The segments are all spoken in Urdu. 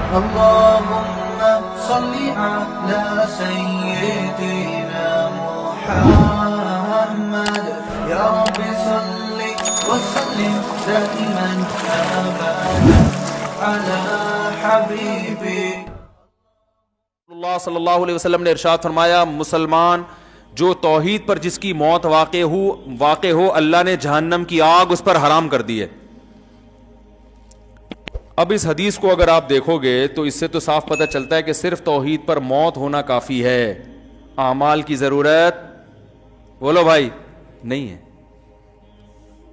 اللهم صل على سيدنا محمد يا رب صل وسلم دائما ابدا على حبيبي. اللہ صلی اللہ علیہ وسلم نے ارشاد فرمایا مسلمان جو توحید پر جس کی موت واقع ہو اللہ نے جہنم کی آگ اس پر حرام کر دی ہے. اب اس حدیث کو اگر آپ دیکھو گے تو اس سے تو صاف پتہ چلتا ہے کہ صرف توحید پر موت ہونا کافی ہے, اعمال کی ضرورت بولو بھائی نہیں ہے.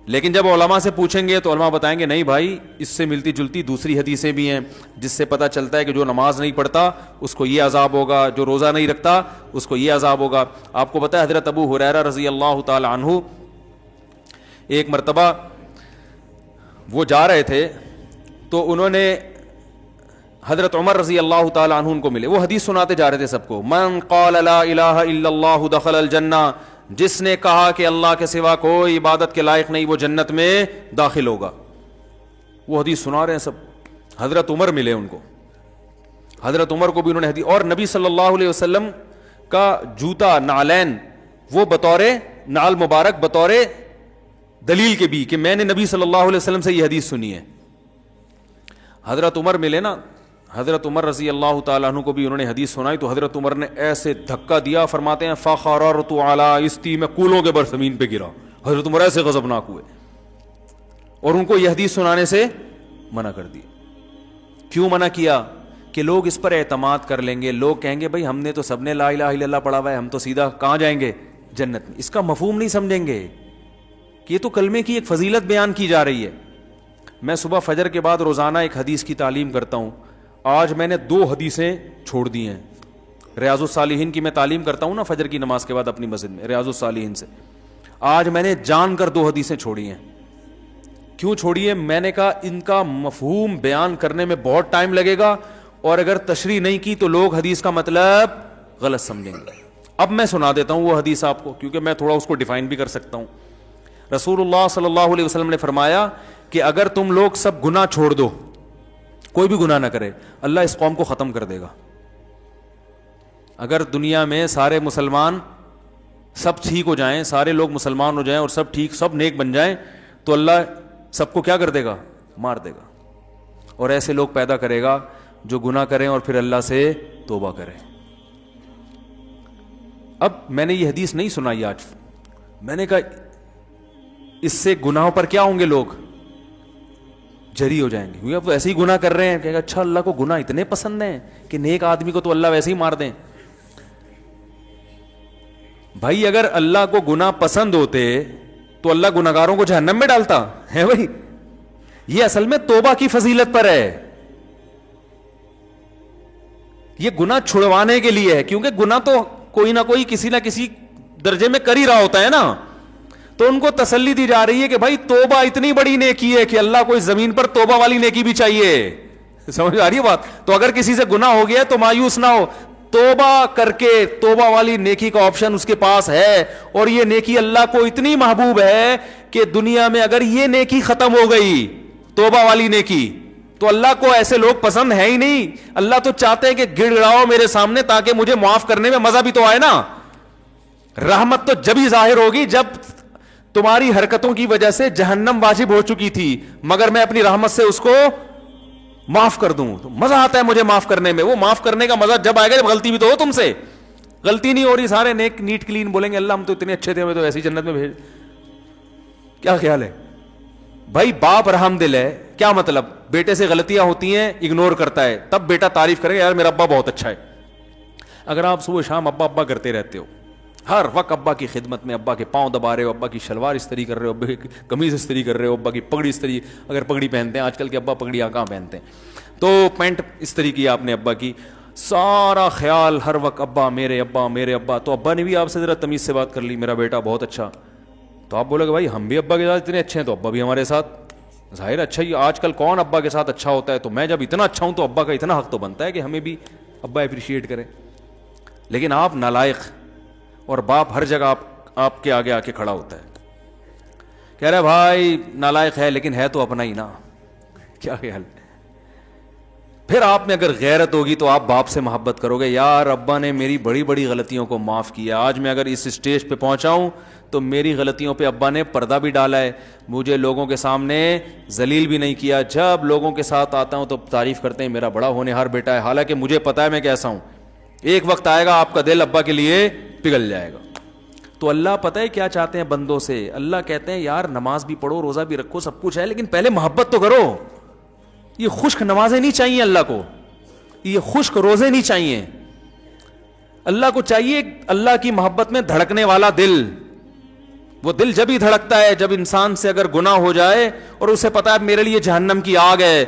لیکن جب علماء سے پوچھیں گے تو علماء بتائیں گے نہیں بھائی اس سے ملتی جلتی دوسری حدیثیں بھی ہیں جس سے پتہ چلتا ہے کہ جو نماز نہیں پڑھتا اس کو یہ عذاب ہوگا, جو روزہ نہیں رکھتا اس کو یہ عذاب ہوگا. آپ کو پتہ ہے حضرت ابو ہریرہ رضی اللہ تعالی عنہ ایک مرتبہ وہ جا رہے تھے تو انہوں نے حضرت عمر رضی اللہ تعالی عنہ ان کو ملے, وہ حدیث سناتے جا رہے تھے سب کو, من قال لا الہ الا اللہ دخل الجنہ, جس نے کہا کہ اللہ کے سوا کوئی عبادت کے لائق نہیں وہ جنت میں داخل ہوگا. وہ حدیث سنا رہے ہیں سب. حضرت عمر ملے ان کو, حضرت عمر کو بھی انہوں نے حدیث, اور نبی صلی اللہ علیہ وسلم کا جوتا نعلین وہ بطور نعل مبارک بطور دلیل کے بھی کہ میں نے نبی صلی اللہ علیہ وسلم سے یہ حدیث سنی ہے. حضرت عمر ملے نا, حضرت عمر رضی اللہ تعالیٰ عنہ کو بھی انہوں نے حدیث سنائی تو حضرت عمر نے ایسے دھکا دیا, فرماتے ہیں فخررت علی استی, میں کولوں کے بر زمین پہ گرا. حضرت عمر ایسے غضبناک ہوئے اور ان کو یہ حدیث سنانے سے منع کر دی. کیوں منع کیا؟ کہ لوگ اس پر اعتماد کر لیں گے, لوگ کہیں گے بھائی ہم نے تو سب نے لا الہ الا اللہ پڑھا ہوا ہے, ہم تو سیدھا کہاں جائیں گے جنت میں. اس کا مفہوم نہیں سمجھیں گے کہ یہ تو کلمے کی ایک فضیلت بیان کی جا رہی ہے. میں صبح فجر کے بعد روزانہ ایک حدیث کی تعلیم کرتا ہوں. آج میں نے 2 حدیثیں چھوڑ دی ہیں. ریاض الصالحین کی میں تعلیم کرتا ہوں نا فجر کی نماز کے بعد اپنی مسجد میں, ریاض الصالحین سے. آج میں نے جان کر 2 حدیثیں چھوڑی ہیں. کیوں چھوڑی ہیں؟ میں نے کہا ان کا مفہوم بیان کرنے میں بہت ٹائم لگے گا اور اگر تشریح نہیں کی تو لوگ حدیث کا مطلب غلط سمجھیں گے. اب میں سنا دیتا ہوں وہ حدیث آپ کو, کیونکہ میں تھوڑا اس کو ڈیفائن بھی کر سکتا ہوں. رسول اللہ صلی اللہ علیہ وسلم نے فرمایا کہ اگر تم لوگ سب گناہ چھوڑ دو, کوئی بھی گناہ نہ کرے, اللہ اس قوم کو ختم کر دے گا. اگر دنیا میں سارے مسلمان سب ٹھیک ہو جائیں, سارے لوگ مسلمان ہو جائیں اور سب ٹھیک سب نیک بن جائیں تو اللہ سب کو کیا کر دے گا؟ مار دے گا. اور ایسے لوگ پیدا کرے گا جو گناہ کریں اور پھر اللہ سے توبہ کریں. اب میں نے یہ حدیث نہیں سنائی آج, میں نے کہا اس سے گناہوں پر کیا ہوں گے, لوگ جری ہو جائیں گے, کیونکہ اب ایسے ہی گناہ کر رہے ہیں. کہ اچھا اللہ کو گناہ اتنے پسند ہیں کہ نیک آدمی کو تو اللہ ویسے ہی مار دیں. بھائی اگر اللہ کو گناہ پسند ہوتے تو اللہ گناہگاروں کو جہنم میں ڈالتا ہے. بھائی یہ اصل میں توبہ کی فضیلت پر ہے, یہ گناہ چھڑوانے کے لیے ہے. کیونکہ گناہ تو کوئی نہ کوئی کسی نہ کسی درجے میں کر ہی رہا ہوتا ہے نا, تو ان کو تسلی دی جا رہی ہے کہ بھائی توبہ اتنی بڑی نیکی ہے کہ اللہ کو اس زمین پر توبہ والی نیکی بھی چاہیے. سمجھ آ رہی ہے بات؟ تو اگر کسی سے گناہ ہو گیا تو مایوس نہ ہو, توبہ کر کے توبہ والی نیکی کا آپشن اس کے پاس ہے. اور یہ نیکی اللہ کو اتنی محبوب ہے کہ دنیا میں اگر یہ نیکی ختم ہو گئی توبہ والی نیکی تو اللہ کو ایسے لوگ پسند ہے ہی نہیں. اللہ تو چاہتے ہیں کہ گڑگڑاؤ میرے سامنے تاکہ مجھے معاف کرنے میں مزہ بھی تو آئے نا. رحمت تو جب ہی ظاہر ہوگی جب تمہاری حرکتوں کی وجہ سے جہنم واجب ہو چکی تھی, مگر میں اپنی رحمت سے اس کو معاف کر دوں تو مزہ آتا ہے مجھے معاف کرنے میں. وہ معاف کرنے کا مزہ جب آئے گا جب غلطی بھی تو ہو تم سے. غلطی نہیں ہو رہی, سارے نیک نیٹ کلین بولیں گے اللہ ہم تو اتنے اچھے تھے ہمیں تو ایسی جنت میں بھیج. کیا خیال ہے بھائی؟ باپ رحم دل ہے, کیا مطلب؟ بیٹے سے غلطیاں ہوتی ہیں اگنور کرتا ہے, تب بیٹا تعریف کرے گا یار میرا ابا بہت اچھا ہے. اگر آپ صبح شام ابا ابا کرتے رہتے ہو, ہر وقت ابا کی خدمت میں, ابا کے پاؤں دبا رہے ہو, ابا کی شلوار استری کر رہے ہو, ابا کی قمیض استری کر رہے ہو, ابا کی پگڑی استری, اگر پگڑی پہنتے ہیں, آج کل کے ابا پگڑیاں کہاں پہنتے ہیں, تو پینٹ استری کی آپ نے ابا کی, سارا خیال ہر وقت ابا میرے ابا میرے ابا. تو ابا نے بھی آپ سے ذرا تمیز سے بات کر لی, میرا بیٹا بہت اچھا, تو آپ بولے کہ بھائی ہم بھی ابا کے ساتھ اتنے اچھے ہیں تو ابا بھی ہمارے ساتھ ظاہر اچھا ہی. آج کل کون ابا کے ساتھ اچھا ہوتا ہے؟ تو میں جب اتنا اچھا ہوں تو ابا کا اتنا حق تو بنتا ہے کہ ہمیں بھی ابا اپریشیٹ کریں. لیکن آپ نالائق, اور باپ ہر جگہ آپ کے آگے آ کے کھڑا ہوتا ہے, کہہ رہا ہے بھائی نالائق ہے لیکن ہے تو اپنا ہی نا. کیا خیال؟ پھر آپ میں اگر غیرت ہوگی تو آپ باپ سے محبت کرو گے. یار ابا نے میری بڑی بڑی غلطیوں کو معاف کیا, آج میں اگر اس اسٹیج پہ پہنچا ہوں تو میری غلطیوں پہ ابا نے پردہ بھی ڈالا ہے, مجھے لوگوں کے سامنے ذلیل بھی نہیں کیا. جب لوگوں کے ساتھ آتا ہوں تو تعریف کرتے ہیں میرا بڑا ہونہار بیٹا ہے, حالانکہ مجھے پتا ہے میں کیسا ہوں. ایک وقت آئے گا آپ کا دل ابا کے لیے پگھل جائے گا. تو اللہ پتہ ہے کیا چاہتے ہیں بندوں سے؟ اللہ کہتے ہیں یار نماز بھی پڑھو, روزہ بھی رکھو, سب کچھ ہے, لیکن پہلے محبت تو کرو. یہ خشک نمازیں نہیں چاہیے اللہ کو, یہ خشک روزے نہیں چاہیے. اللہ کو چاہیے اللہ کی محبت میں دھڑکنے والا دل. وہ دل جب ہی دھڑکتا ہے جب انسان سے اگر گناہ ہو جائے اور اسے پتا ہے میرے لیے جہنم کی آگ ہے,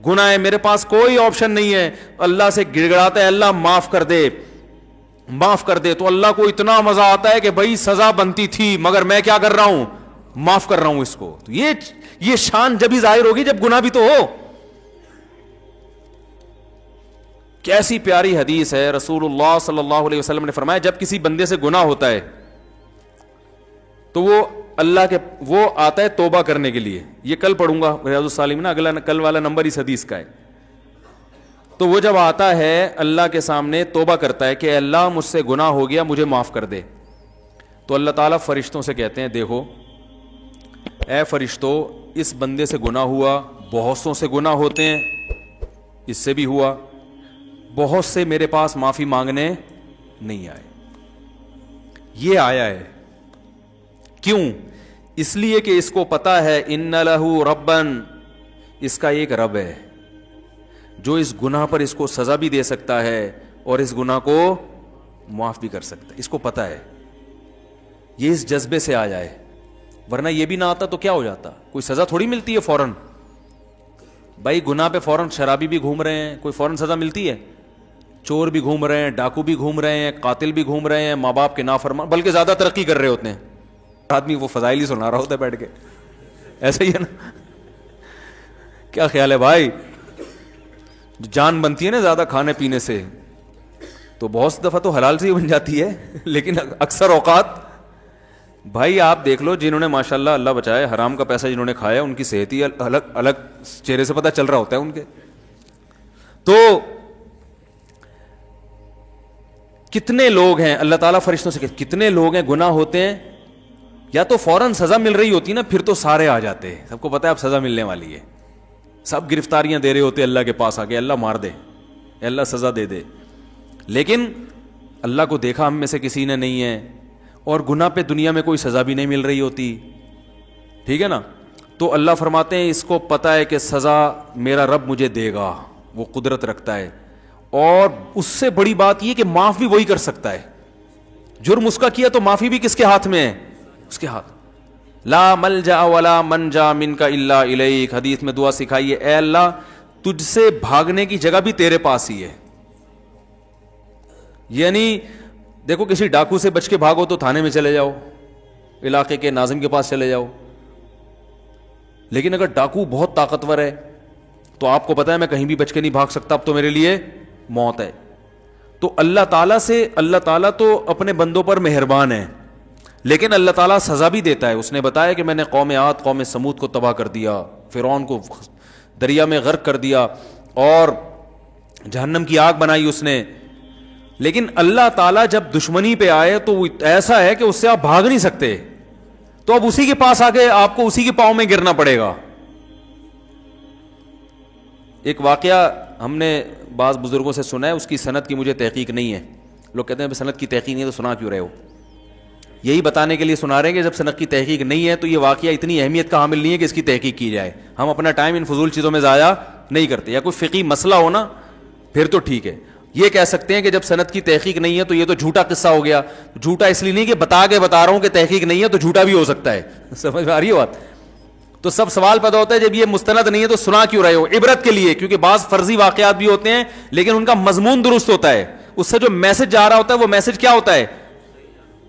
گناہ ہے, میرے پاس کوئی آپشن نہیں ہے, اللہ سے گڑ گڑاتا ہے اللہ معاف کر دے معاف کر دے. تو اللہ کو اتنا مزہ آتا ہے کہ بھائی سزا بنتی تھی مگر میں کیا کر رہا ہوں, معاف کر رہا ہوں اس کو. تو یہ شان جب ہی ظاہر ہوگی جب گناہ بھی تو ہو. کیسی پیاری حدیث ہے, رسول اللہ صلی اللہ علیہ وسلم نے فرمایا جب کسی بندے سے گناہ ہوتا ہے تو وہ اللہ کے وہ آتا ہے توبہ کرنے کے لیے. یہ کل پڑھوں گا ریاض الصالحین نا, اگلا کل والا نمبر اس حدیث کا ہے. تو وہ جب آتا ہے اللہ کے سامنے توبہ کرتا ہے کہ اللہ مجھ سے گناہ ہو گیا مجھے معاف کر دے, تو اللہ تعالیٰ فرشتوں سے کہتے ہیں دیکھو اے فرشتوں اس بندے سے گناہ ہوا, بہت سوں سے گناہ ہوتے ہیں, اس سے بھی ہوا, بہت سے میرے پاس معافی مانگنے نہیں آئے, یہ آیا ہے. کیوں؟ اس لیے کہ اس کو پتا ہے ان لہو ربن, اس کا ایک رب ہے جو اس گناہ پر اس کو سزا بھی دے سکتا ہے اور اس گناہ کو معاف بھی کر سکتا ہے. اس کو پتا ہے, یہ اس جذبے سے آ جائے, ورنہ یہ بھی نہ آتا تو کیا ہو جاتا, کوئی سزا تھوڑی ملتی ہے فوراً. بھائی گناہ پہ فوراً شرابی بھی گھوم رہے ہیں, کوئی فوراً سزا ملتی ہے؟ چور بھی گھوم رہے ہیں, ڈاکو بھی گھوم رہے ہیں, قاتل بھی گھوم رہے ہیں, ماں باپ کے نافرمان, بلکہ زیادہ ترقی کر رہے ہوتے ہیں. آدمی وہ فضائل ہی سنا رہا ہوتا ہے بیٹھ کے, ایسا ہی ہے نا. کیا خیال ہے بھائی, جان بنتی ہے نا زیادہ کھانے پینے سے, تو بہت سی دفعہ تو حلال سے ہی بن جاتی ہے, لیکن اکثر اوقات بھائی آپ دیکھ لو جنہوں نے ماشاءاللہ اللہ بچائے حرام کا پیسہ جنہوں نے کھایا ان کی صحت ہی الگ الگ چہرے سے پتہ چل رہا ہوتا ہے ان کے. تو کتنے لوگ ہیں, اللہ تعالیٰ فرشتوں سے کتنے لوگ ہیں گناہ ہوتے ہیں, یا تو فوراً سزا مل رہی ہوتی نا پھر تو سارے آ جاتے ہیں, سب کو پتا ہے اب سزا ملنے والی ہے, سب گرفتاریاں دے رہے ہوتے اللہ کے پاس آ کے, اللہ مار دے, اللہ سزا دے دے. لیکن اللہ کو دیکھا ہم میں سے کسی نے نہیں ہے, اور گناہ پہ دنیا میں کوئی سزا بھی نہیں مل رہی ہوتی, ٹھیک ہے نا. تو اللہ فرماتے ہیں اس کو پتا ہے کہ سزا میرا رب مجھے دے گا, وہ قدرت رکھتا ہے, اور اس سے بڑی بات یہ کہ معاف بھی وہی کر سکتا ہے. جرم اس کا کیا تو معافی بھی کس کے ہاتھ میں ہے, اس کے ہاتھ. لا ملجا ولا منجا منک الا الیک, حدیث میں دعا سکھائی ہے, اے اللہ تجھ سے بھاگنے کی جگہ بھی تیرے پاس ہی ہے. یعنی دیکھو کسی ڈاکو سے بچ کے بھاگو تو تھانے میں چلے جاؤ, علاقے کے ناظم کے پاس چلے جاؤ, لیکن اگر ڈاکو بہت طاقتور ہے تو آپ کو پتا ہے میں کہیں بھی بچ کے نہیں بھاگ سکتا, اب تو میرے لیے موت ہے. تو اللہ تعالیٰ تو اپنے بندوں پر مہربان ہے, لیکن اللہ تعالیٰ سزا بھی دیتا ہے. اس نے بتایا کہ میں نے قوم عاد قوم سمود کو تباہ کر دیا, فرعون کو دریا میں غرق کر دیا اور جہنم کی آگ بنائی اس نے. لیکن اللہ تعالیٰ جب دشمنی پہ آئے تو وہ ایسا ہے کہ اس سے آپ بھاگ نہیں سکتے, تو اب اسی کے پاس آ کے آپ کو اسی کے پاؤں میں گرنا پڑے گا. ایک واقعہ ہم نے بعض بزرگوں سے سنا ہے, اس کی سند کی مجھے تحقیق نہیں ہے. لوگ کہتے ہیں سند کی تحقیق نہیں ہے تو سنا کیوں رہے ہو, یہی بتانے کے لیے سنا رہے ہیں کہ جب سند کی تحقیق نہیں ہے تو یہ واقعہ اتنی اہمیت کا حامل نہیں ہے کہ اس کی تحقیق کی جائے. ہم اپنا ٹائم ان فضول چیزوں میں ضائع نہیں کرتے. یا کوئی فقہی مسئلہ ہو نا پھر تو ٹھیک ہے, یہ کہہ سکتے ہیں کہ جب سند کی تحقیق نہیں ہے تو یہ تو جھوٹا قصہ ہو گیا. جھوٹا اس لیے نہیں کہ بتا رہا ہوں کہ تحقیق نہیں ہے تو جھوٹا بھی ہو سکتا ہے, سمجھ میں آ رہی ہے بات. تو سب سوال پیدا ہوتا ہے جب یہ مستند نہیں ہے تو سنا کیوں رہے ہو, عبرت کے لیے, کیونکہ بعض فرضی واقعات بھی ہوتے ہیں لیکن ان کا مضمون درست ہوتا ہے, اس سے جو میسج جا رہا ہوتا ہے وہ میسج کیا ہوتا ہے,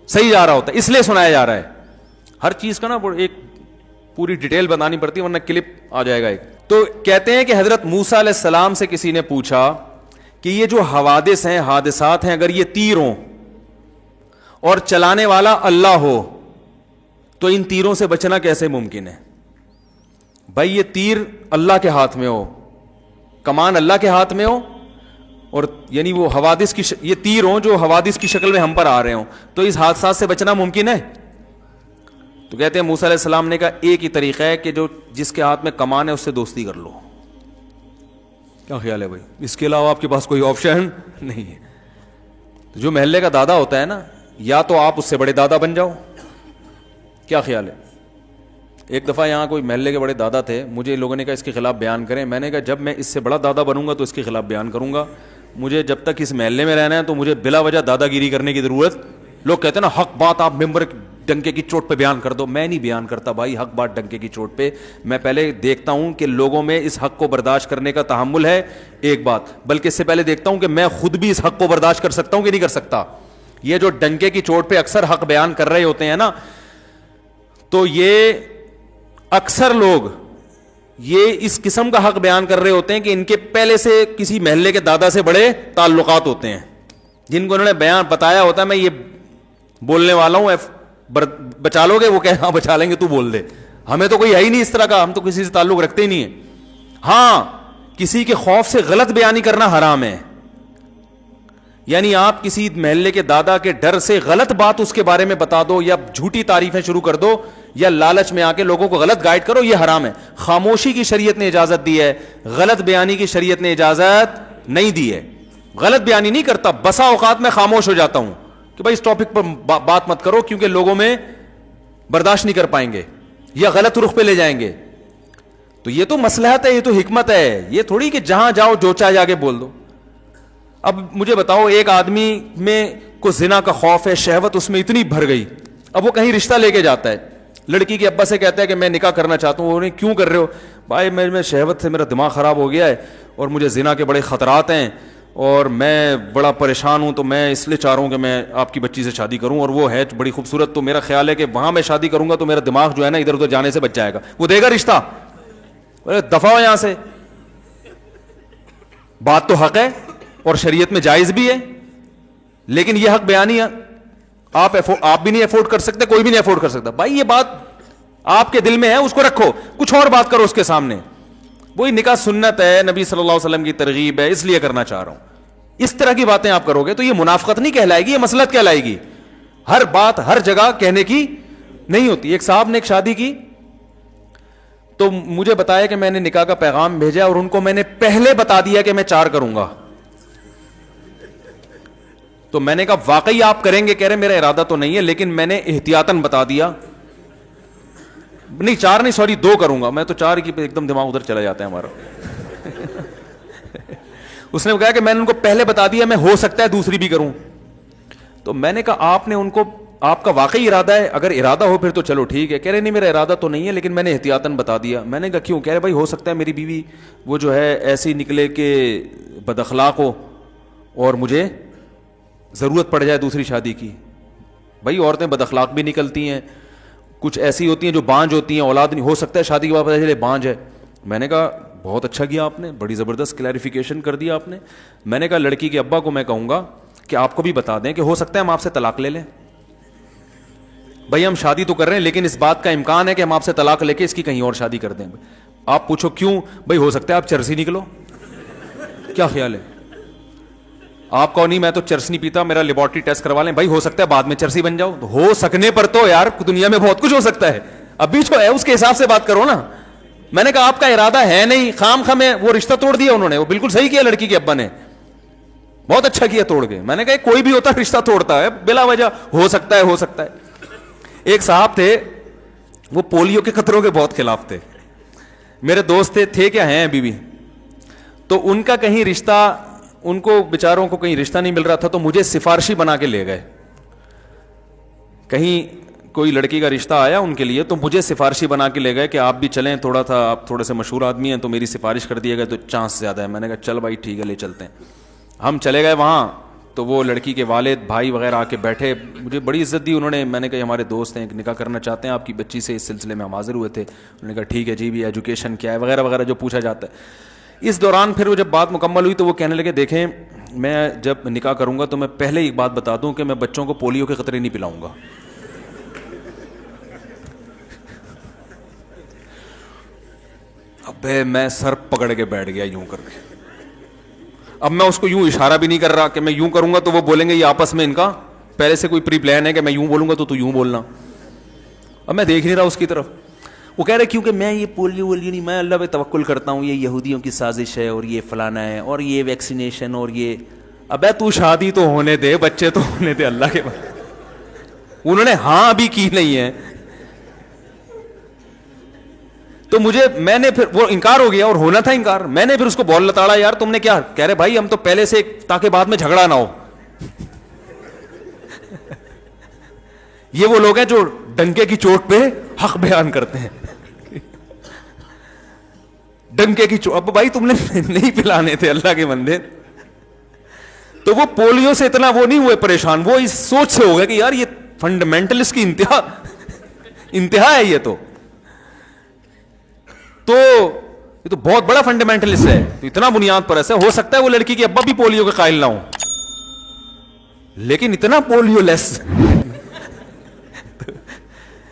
صحیح جا رہا ہوتا ہے, اس لیے سنایا جا رہا ہے. ہر چیز کا نا ایک پوری ڈیٹیل بتانی پڑتی ہے ورنہ کلپ آ جائے گا ایک. تو کہتے ہیں کہ حضرت موسیٰ علیہ السلام سے کسی نے پوچھا کہ یہ جو حوادث ہیں, حادثات ہیں, اگر یہ تیر ہوں اور چلانے والا اللہ ہو تو ان تیروں سے بچنا کیسے ممکن ہے؟ بھائی یہ تیر اللہ کے ہاتھ میں ہو کمان اللہ کے ہاتھ میں ہو اور یعنی وہ حوادث کی یہ تیر ہوں جو حوادث کی شکل میں ہم پر آ رہے ہوں, تو اس حادثات سے بچنا ممکن ہے؟ تو کہتے ہیں موسیٰ علیہ السلام نے کہا ایک ہی طریقہ ہے کہ جو جس کے ہاتھ میں کمان ہے اس سے دوستی کر لو. کیا خیال ہے بھائی؟ اس کے علاوہ آپ کے پاس کوئی آپشن نہیں ہے. جو محلے کا دادا ہوتا ہے نا, یا تو آپ اس سے بڑے دادا بن جاؤ. کیا خیال ہے؟ ایک دفعہ یہاں کوئی محلے کے بڑے دادا تھے, مجھے لوگوں نے کہا اس کے خلاف بیان کریں. میں نے کہا جب میں اس سے بڑا دادا بنوں گا تو اس کے خلاف بیان کروں گا. مجھے جب تک اس محلے میں رہنا ہے تو مجھے بلا وجہ دادا گیری کرنے کی ضرورت. لوگ کہتے ہیں نا حق بات آپ ممبر ڈنکے کی چوٹ پہ بیان کر دو. میں نہیں بیان کرتا بھائی حق بات ڈنکے کی چوٹ پہ. میں پہلے دیکھتا ہوں کہ لوگوں میں اس حق کو برداشت کرنے کا تحمل ہے, ایک بات, بلکہ اس سے پہلے دیکھتا ہوں کہ میں خود بھی اس حق کو برداشت کر سکتا ہوں کہ نہیں کر سکتا. یہ جو ڈنکے کی چوٹ پہ اکثر حق بیان کر رہے ہوتے ہیں نا, تو یہ اکثر لوگ یہ اس قسم کا حق بیان کر رہے ہوتے ہیں کہ ان کے پہلے سے کسی محلے کے دادا سے بڑے تعلقات ہوتے ہیں, جن کو انہوں نے بیان بتایا ہوتا ہے میں یہ بولنے والا ہوں, بچا لو گے؟ وہ کہ ہاں بچا لیں گے, تو بول دے. ہمیں تو کوئی ہے ہی نہیں اس طرح کا, ہم تو کسی سے تعلق رکھتے ہی نہیں ہیں. ہاں کسی کے خوف سے غلط بیانی کرنا حرام ہے, یعنی آپ کسی محلے کے دادا کے ڈر سے غلط بات اس کے بارے میں بتا دو, یا جھوٹی تعریفیں شروع کر دو, یا لالچ میں آ کے لوگوں کو غلط گائیڈ کرو, یہ حرام ہے. خاموشی کی شریعت نے اجازت دی ہے, غلط بیانی کی شریعت نے اجازت نہیں دی ہے. غلط بیانی نہیں کرتا, بسا اوقات میں خاموش ہو جاتا ہوں کہ بھائی اس ٹاپک پر بات مت کرو کیونکہ لوگوں میں برداشت نہیں کر پائیں گے یا غلط رخ پہ لے جائیں گے. تو یہ تو مصلحت ہے, یہ تو حکمت ہے, یہ تھوڑی کہ جہاں جاؤ جو چاہے جا کے بول دو. اب مجھے بتاؤ, ایک آدمی میں کو زنا کا خوف ہے, شہوت اس میں اتنی بھر گئی, اب وہ کہیں رشتہ لے کے جاتا ہے, لڑکی کے ابا سے کہتا ہے کہ میں نکاح کرنا چاہتا ہوں. وہ نہیں, کیوں کر رہے ہو؟ بھائی میں شہوت سے میرا دماغ خراب ہو گیا ہے اور مجھے زنا کے بڑے خطرات ہیں اور میں بڑا پریشان ہوں, تو میں اس لیے چاہ رہا ہوں کہ میں آپ کی بچی سے شادی کروں, اور وہ ہے بڑی خوبصورت, تو میرا خیال ہے کہ وہاں میں شادی کروں گا تو میرا دماغ جو ہے نا ادھر ادھر جانے سے بچ جائے گا. وہ دے گا رشتہ؟ دفع ہو یہاں سے. بات تو حق ہے اور شریعت میں جائز بھی ہے, لیکن یہ حق بیانی آپ بھی نہیں افورڈ کر سکتے, کوئی بھی نہیں افورڈ کر سکتا. بھائی یہ بات آپ کے دل میں ہے, اس کو رکھو, کچھ اور بات کرو اس کے سامنے. وہی نکاح سنت ہے, نبی صلی اللہ علیہ وسلم کی ترغیب ہے, اس لیے کرنا چاہ رہا ہوں. اس طرح کی باتیں آپ کرو گے تو یہ منافقت نہیں کہلائے گی, یہ مصلحت کہلائے گی. ہر بات ہر جگہ کہنے کی نہیں ہوتی. ایک صاحب نے ایک شادی کی تو مجھے بتایا کہ میں نے نکاح کا پیغام بھیجا اور ان کو میں نے پہلے بتا دیا کہ میں 4 کروں گا. تو میں نے کہا واقعی آپ کریں گے؟ کہہ رہے میرا ارادہ تو نہیں ہے لیکن میں نے احتیاطاً بتا دیا. نہیں 4 نہیں, سوری 2 کروں گا. میں تو 4 کی ایک دم دماغ ادھر چلا جاتا ہے ہمارا. اس نے کہا کہ میں نے ان کو پہلے بتا دیا میں ہو سکتا ہے دوسری بھی کروں. تو میں نے کہا آپ نے ان کو, آپ کا واقعی ارادہ ہے؟ اگر ارادہ ہو پھر تو چلو ٹھیک ہے. کہہ رہے نہیں میرا ارادہ تو نہیں ہے لیکن میں نے احتیاطاً بتا دیا. میں نے کہا کیوں؟ کہہ رہے بھائی ہو سکتا ہے میری بیوی وہ جو ہے ایسی نکلے کہ بد اخلاق ہو اور مجھے ضرورت پڑ جائے دوسری شادی کی. بھائی عورتیں بد اخلاق بھی نکلتی ہیں, کچھ ایسی ہوتی ہیں جو بانج ہوتی ہیں, اولاد نہیں ہو سکتا ہے شادی کے بعد پتہ چلے بانج ہے. میں نے کہا بہت اچھا کیا آپ نے, بڑی زبردست کلیریفیکیشن کر دیا آپ نے. میں نے کہا لڑکی کے ابا کو میں کہوں گا کہ آپ کو بھی بتا دیں کہ ہو سکتا ہے ہم آپ سے طلاق لے لیں. بھائی ہم شادی تو کر رہے ہیں لیکن اس بات کا امکان ہے کہ ہم آپ سے طلاق لے کے اس کی کہیں اور شادی کر دیں. آپ پوچھو کیوں؟ بھائی ہو سکتا ہے آپ چرسی نکلو. کیا خیال ہے آپ کو؟ نہیں میں تو چرس نہیں پیتا, میرا لیبارٹری ٹیسٹ کروا لیں. بھائی ہو سکتا ہے بعد میں چرسی بن جاؤ. ہو سکنے پر تو یار دنیا میں بہت کچھ ہو سکتا ہے, ابھی جو ہے اس کے حساب سے بات کرو نا. میں نے کہا آپ کا ارادہ ہے نہیں, خام خواہ میں وہ رشتہ توڑ دیا انہوں نے. وہ بالکل صحیح کیا لڑکی کے ابا نے, بہت اچھا کیا توڑ کے. میں نے کہا کوئی بھی ہوتا رشتہ توڑتا ہے بلا وجہ, ہو سکتا ہے ہو سکتا ہے. ایک صاحب تھے وہ پولیو کے خطروں کے بہت خلاف تھے, میرے دوست تھے کیا ہیں ابھی بھی. تو ان کا کہیں رشتہ, ان کو بیچاروں کو کہیں رشتہ نہیں مل رہا تھا تو مجھے سفارشی بنا کے لے گئے. کہیں کوئی لڑکی کا رشتہ آیا ان کے لیے تو مجھے سفارشی بنا کے لے گئے کہ آپ بھی چلیں, تھوڑا تھا آپ تھوڑے سے مشہور آدمی ہیں تو میری سفارش کر دیے گئے تو چانس زیادہ ہے. میں نے کہا چل بھائی ٹھیک ہے لے چلتے ہیں. ہم چلے گئے وہاں تو وہ لڑکی کے والد بھائی وغیرہ آ کے بیٹھے, مجھے بڑی عزت دی انہوں نے. میں نے کہا ہمارے دوست ہیں نکاح کرنا چاہتے ہیں آپ کی بچی سے, اس سلسلے میں ہم حاضر ہوئے تھے. انہوں نے کہا ٹھیک ہے جی, بھی ایجوکیشن کیا ہے وغیرہ وغیرہ جو پوچھا جاتا ہے. اس دوران پھر وہ جب بات مکمل ہوئی تو وہ کہنے لگے دیکھیں میں جب نکاح کروں گا تو میں پہلے ایک بات بتا دوں کہ میں بچوں کو پولیو کے قطرے نہیں پلاؤں گا. ابے میں سر پکڑ کے بیٹھ گیا یوں کر کے. اب میں اس کو یوں اشارہ بھی نہیں کر رہا کہ میں یوں کروں گا تو وہ بولیں گے یہ آپس میں ان کا پہلے سے کوئی پری پلان ہے کہ میں یوں بولوں گا تو یوں بولنا. اب میں دیکھ نہیں رہا اس کی طرف. وہ کہہ رہے کیونکہ میں یہ پولیو نہیں, میں اللہ پہ توکل کرتا ہوں, یہ یہودیوں کی سازش ہے اور یہ فلانا ہے اور یہ ویکسینیشن اور یہ. ابے تو شادی تو ہونے دے, بچے تو ہونے دے اللہ کے بعد. انہوں نے ہاں ابھی کی نہیں ہے تو میں نے پھر وہ انکار ہو گیا اور ہونا تھا انکار. میں نے پھر اس کو بول لتاڑا, یار تم نے کیا کہہ رہے بھائی, ہم تو پہلے سے تاکہ بعد میں جھگڑا نہ ہو. یہ وہ لوگ ہیں جو ڈنکے کی چوٹ پہ حق بیان کرتے ہیں. ڈنکے کی چوٹ, اب بھائی تم نے نہیں پلانے تھے اللہ کے بندے. تو وہ پولیو سے اتنا وہ نہیں ہوئے پریشان, وہ اس سوچ سے ہو گیا کہ یار یہ فنڈامنٹلسٹ کی انتہا ہے. یہ تو بہت بڑا فنڈامنٹلسٹ ہے, تو اتنا بنیاد پر ایسا ہو سکتا ہے وہ لڑکی کے ابا بھی پولیو کے قائل نہ ہو, لیکن اتنا پولیو لیس